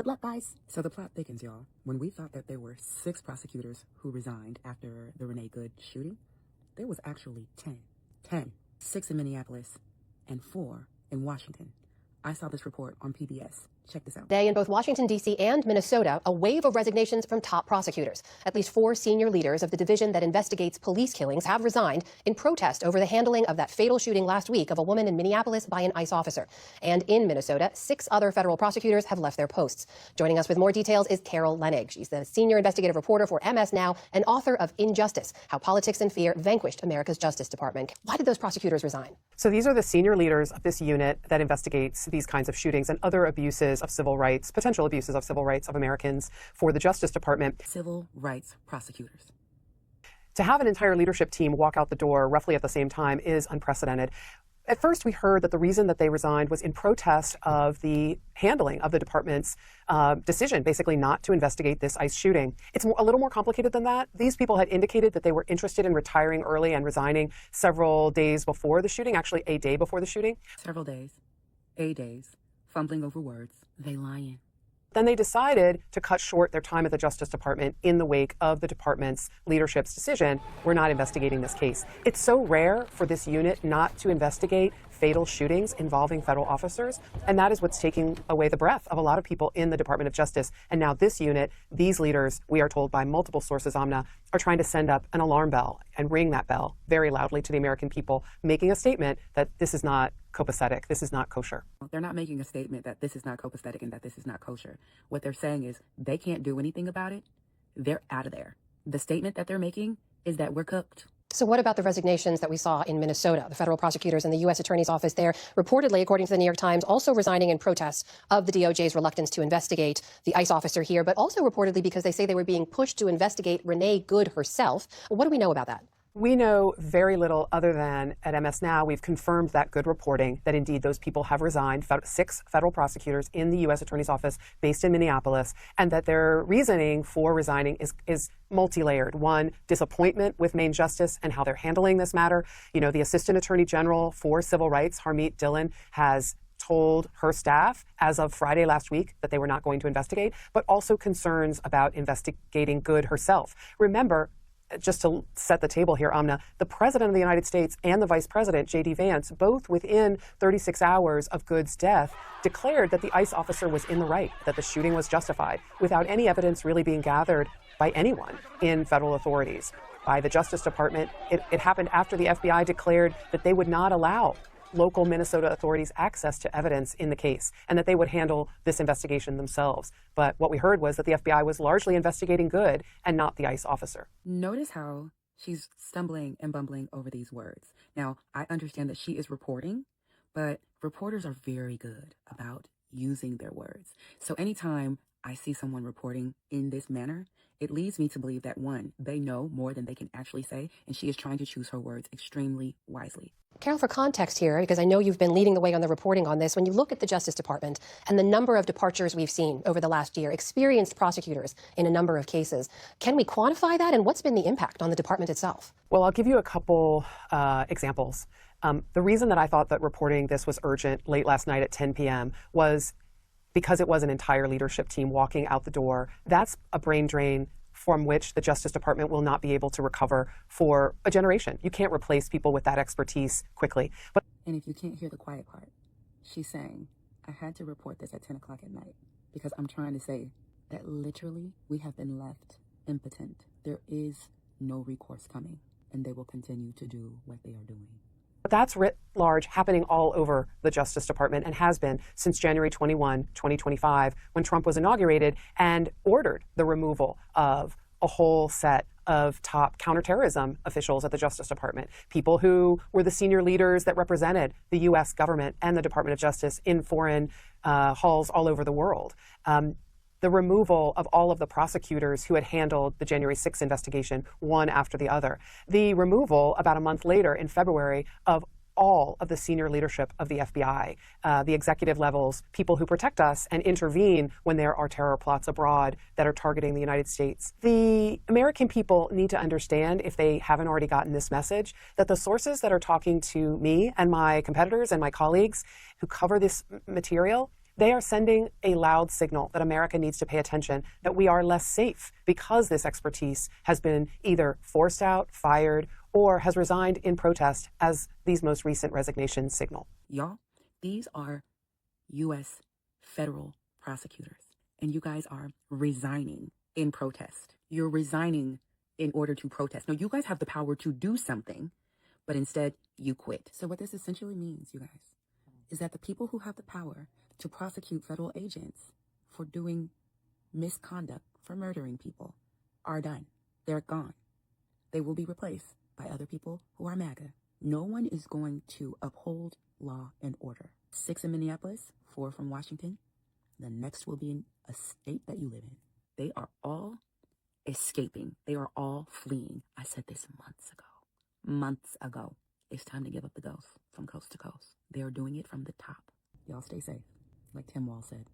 Good luck, guys. So the plot thickens, y'all. When we thought that there were 6 prosecutors who resigned after the Renee Good shooting, there was actually 10. 10. 6 in Minneapolis and 4 in Washington. I saw this report on PBS. Check this out. Today in both Washington, D.C. and Minnesota, a wave of resignations from top prosecutors. At least 4 senior leaders of the division that investigates police killings have resigned in protest over the handling of that fatal shooting last week of a woman in Minneapolis by an ICE officer. And in Minnesota, 6 other federal prosecutors have left their posts. Joining us with more details is Carol Lenig. She's the senior investigative reporter for MS Now and author of Injustice: How Politics and Fear Vanquished America's Justice Department. Why did those prosecutors resign? So these are the senior leaders of this unit that investigates these kinds of shootings and other abuses of civil rights, potential abuses of civil rights of Americans for the Justice Department. Civil rights prosecutors. To have an entire leadership team walk out the door roughly at the same time is unprecedented. At first, we heard that the reason that they resigned was in protest of the handling of the department's decision, basically not to investigate this ICE shooting. It's a little more complicated than that. These people had indicated that they were interested in retiring early and resigning several days before the shooting, actually a day before the shooting. Several days. 8 days. Fumbling over words. They lying. Then they decided to cut short their time at the Justice Department in the wake of the department's leadership's decision. We're not investigating this case. It's so rare for this unit not to investigate fatal shootings involving federal officers, and that is what's taking away the breath of a lot of people in the Department of Justice. And now this unit, these leaders, we are told by multiple sources, Amna, are trying to send up an alarm bell and ring that bell very loudly to the American people, making a statement that this is not copacetic, this is not kosher. They're not making a statement that this is not copacetic and that this is not kosher. What they're saying is they can't do anything about it. They're out of there. The statement that they're making is that we're cooked. So what about the resignations that we saw in Minnesota? The federal prosecutors in the U.S. Attorney's Office there reportedly, according to the New York Times, also resigning in protest of the DOJ's reluctance to investigate the ICE officer here, but also reportedly because they say they were being pushed to investigate Renee Good herself. What do we know about that? We know very little other than at MS Now, we've confirmed that good reporting that indeed those people have resigned, 6 federal prosecutors in the U.S. Attorney's Office based in Minneapolis, and that their reasoning for resigning is multi-layered. One, disappointment with Maine Justice and how they're handling this matter. You know, the Assistant Attorney General for Civil Rights, Harmeet Dillon, has told her staff as of Friday last week that they were not going to investigate, but also concerns about investigating Good herself. Remember, just to set the table here, Amna, the President of the United States and the Vice President, J.D. Vance, both within 36 hours of Good's death, declared that the ICE officer was in the right, that the shooting was justified, without any evidence really being gathered by anyone in federal authorities. By the Justice Department, it happened after the FBI declared that they would not allow local Minnesota authorities access to evidence in the case and that they would handle this investigation themselves. But what we heard was that the FBI was largely investigating Good and not the ICE officer. Notice how she's stumbling and bumbling over these words. Now, I understand that she is reporting, but reporters are very good about using their words. So anytime I see someone reporting in this manner, it leads me to believe that, one, they know more than they can actually say, and she is trying to choose her words extremely wisely. Carol, for context here, because I know you've been leading the way on the reporting on this, when you look at the Justice Department and the number of departures we've seen over the last year, experienced prosecutors in a number of cases, can we quantify that, and what's been the impact on the department itself? Well, I'll give you a couple examples. The reason that I thought that reporting this was urgent late last night at 10 p.m. was because it was an entire leadership team walking out the door. That's a brain drain from which the Justice Department will not be able to recover for a generation. You can't replace people with that expertise quickly. And if you can't hear the quiet part, she's saying, I had to report this at 10 o'clock at night because I'm trying to say that literally we have been left impotent. There is no recourse coming, and they will continue to do what they are doing. But that's writ large, happening all over the Justice Department and has been since January 21, 2025, when Trump was inaugurated and ordered the removal of a whole set of top counterterrorism officials at the Justice Department, people who were the senior leaders that represented the U.S. government and the Department of Justice in foreign halls all over the world. The removal of all of the prosecutors who had handled the January 6th investigation, one after the other. The removal, about a month later in February, of all of the senior leadership of the FBI, the executive levels, people who protect us and intervene when there are terror plots abroad that are targeting the United States. The American people need to understand, if they haven't already gotten this message, that the sources that are talking to me and my competitors and my colleagues who cover this material, They are sending a loud signal that America needs to pay attention, that we are less safe because this expertise has been either forced out, fired, or has resigned in protest, as these most recent resignations signal. Y'all, these are U.S. federal prosecutors, and you guys are resigning in protest. You're resigning in order to protest. No, you guys have the power to do something, but instead you quit. So what this essentially means, you guys, is that the people who have the power to prosecute federal agents for doing misconduct, for murdering people, are done. They're gone. They will be replaced by other people who are MAGA. No one is going to uphold law and order. 6 in Minneapolis, 4 from Washington. The next will be in a state that you live in. They are all escaping. They are all fleeing. I said this months ago. Months ago. It's time to give up the ghost from coast to coast. They are doing it from the top. Y'all stay safe, like Tim Wall said.